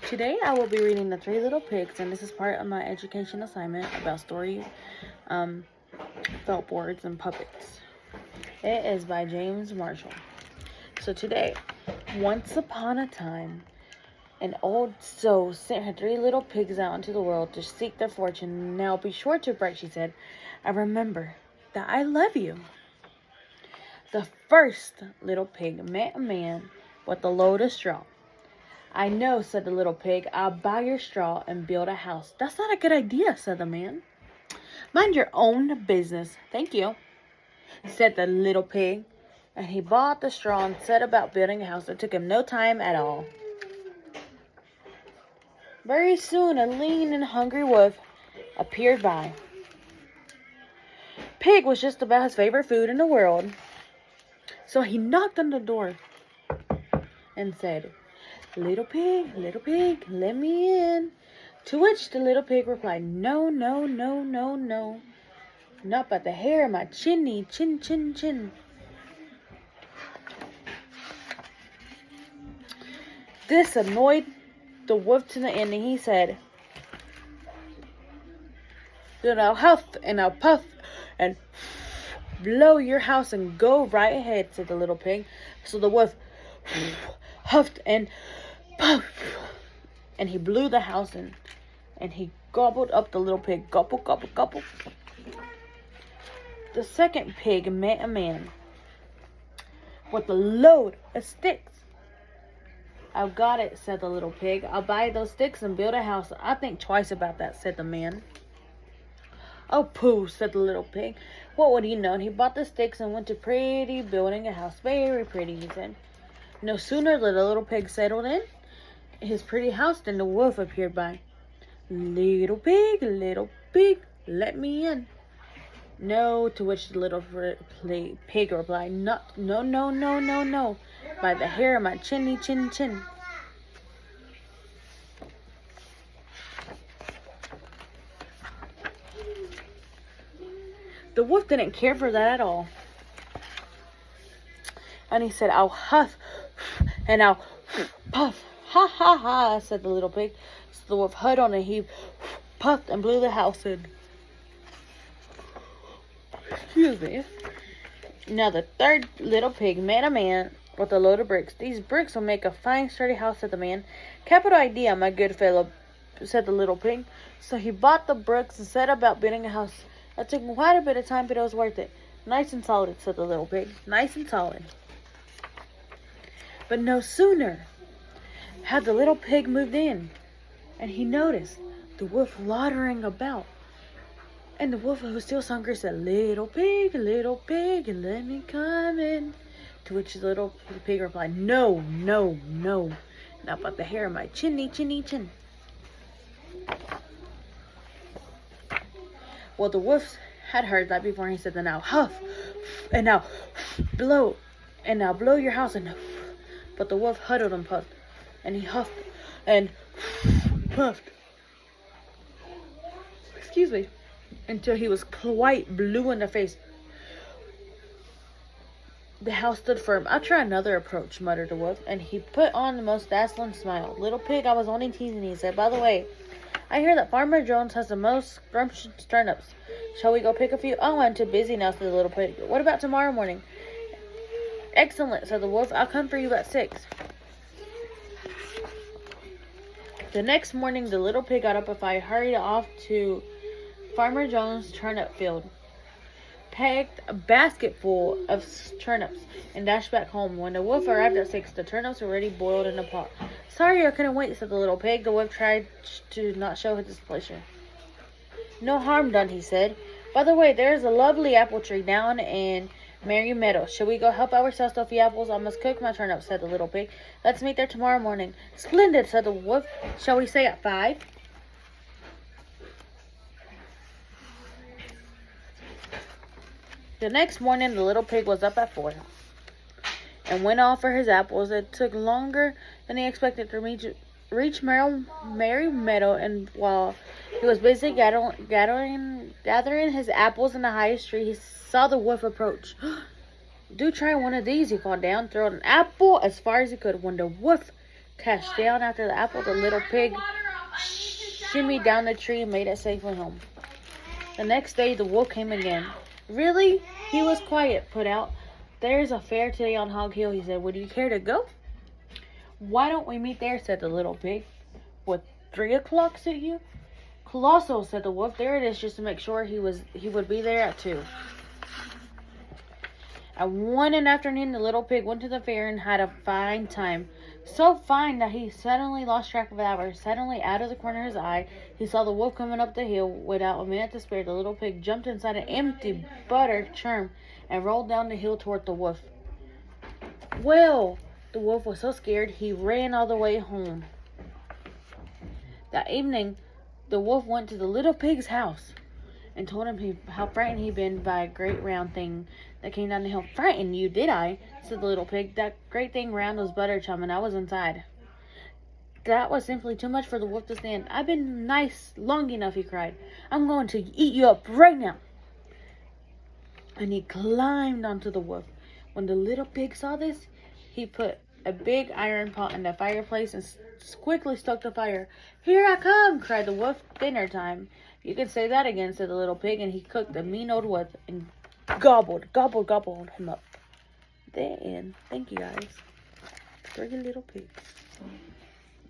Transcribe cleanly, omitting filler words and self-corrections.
Today I will be reading The Three Little Pigs, and this is part of my education assignment about story, felt boards, and puppets. It is by James Marshall. So today, once upon a time, an old sow sent her three little pigs out into the world to seek their fortune. Now be sure to bright, she said, and remember that I love you. The first little pig met a man with a load of straw. I know, said the little pig. I'll buy your straw and build a house. That's not a good idea, said the man. Mind your own business. Thank you, said the little pig. And he bought the straw and set about building a house. It took him no time at all. Very soon a lean and hungry wolf appeared by. Pig was just about his favorite food in the world. So he knocked on the door and said, little pig, let me in. To which the little pig replied, no, no, no, no, no. Not but the hair of my chinny, chin, chin, chin. This annoyed the wolf to the end, and he said, then I'll huff and I'll puff and blow your house and go right ahead, said the little pig. So the wolf huffed and puffed, and he blew the house in, and he gobbled up the little pig. Gobble, gobble, gobble. The second pig met a man with a load of sticks. I've got it, said the little pig. I'll buy those sticks and build a house. I think twice about that, said the man. Oh, pooh, said the little pig. What would he know? And he bought the sticks and went to pretty building a house. Very pretty, he said. No sooner did the little pig settled in his pretty house than the wolf appeared by. Little pig, let me in. No, to which the little pig replied, no, no, no, no, no, no, by the hair of my chinny, chin, chin. The wolf didn't care for that at all. And he said, I'll huff and I'll puff. Ha, ha, ha, said the little pig. So the wolf huddled and he puffed and blew the house in. Excuse me. Now the third little pig met a man with a load of bricks. These bricks will make a fine sturdy house, said the man. Capital idea, my good fellow, said the little pig. So he bought the bricks and set about building a house. It took quite a bit of time, but it was worth it. Nice and solid, said the little pig. Nice and solid. But no sooner had the little pig moved in, and he noticed the wolf loitering about. And the wolf, who was still hungry, said, little pig, let me come in. To which the little pig replied, no, no, no, not but the hair of my chinny, chinny, chin. Well, the wolf had heard that before, and he said, then now huff, and now blow, and now blow your house, and but the wolf huddled and puffed, and he huffed and puffed. Excuse me. Until he was quite blue in the face. The house stood firm. I'll try another approach, muttered the wolf, and he put on the most dazzling smile. Little pig, I was only teasing you, he said. By the way, I hear that Farmer Jones has the most scrumptious turnips. Shall we go pick a few? Oh, I'm too busy now, said the little pig. What about tomorrow morning? Excellent, said the wolf. I'll come for you at 6. The next morning, the little pig got up and hurried off to Farmer Jones' turnip field, packed a basket full of turnips, and dashed back home. When the wolf arrived at 6, the turnips were already boiled in a pot. Sorry, I couldn't wait, said the little pig. The wolf tried to not show his displeasure. No harm done, he said. By the way, there is a lovely apple tree down in Merry Meadow. Shall we go help ourselves to a few apples? I must cook my turnips, said the little pig. Let's meet there tomorrow morning. Splendid, said the wolf. Shall we say at 5? The next morning, the little pig was up at 4 and went off for his apples. It took longer than he expected to reach Merry Meadow, and while he was busy gathering his apples in the highest tree, he saw the wolf approach. Do try one of these, he called down, throwing an apple as far as he could. When the wolf cashed down after the apple, the little pig shimmied down the tree and made it safely home. The next day, the wolf came again. Really? He was quiet, put out. There's a fair today on Hog Hill, he said. Would you care to go? Why don't we meet there, said the little pig. Would 3 o'clock suit you? Colossal, said the wolf. There it is, just to make sure he would be there at 2. At 1 in the afternoon, the little pig went to the fair and had a fine time. So fine that he suddenly lost track of hours. Suddenly, out of the corner of his eye, he saw the wolf coming up the hill. Without a minute to spare, the little pig jumped inside an empty butter churn and rolled down the hill toward the wolf. Well, the wolf was so scared, he ran all the way home. That evening, the wolf went to the little pig's house and told him how frightened he'd been by a great round thing that came down the hill. Frightened you, did I? Said the little pig. That great thing round was Butterchum, and I was inside. That was simply too much for the wolf to stand. I've been nice long enough, he cried. I'm going to eat you up right now. And he climbed onto the wolf. When the little pig saw this, he put a big iron pot in the fireplace and quickly stoked the fire. Here I come, cried the wolf. Dinner time. You can say that again, said the little pig, and he cooked the mean old wolf and gobbled him up. The end. Thank you, guys. 3 little pigs.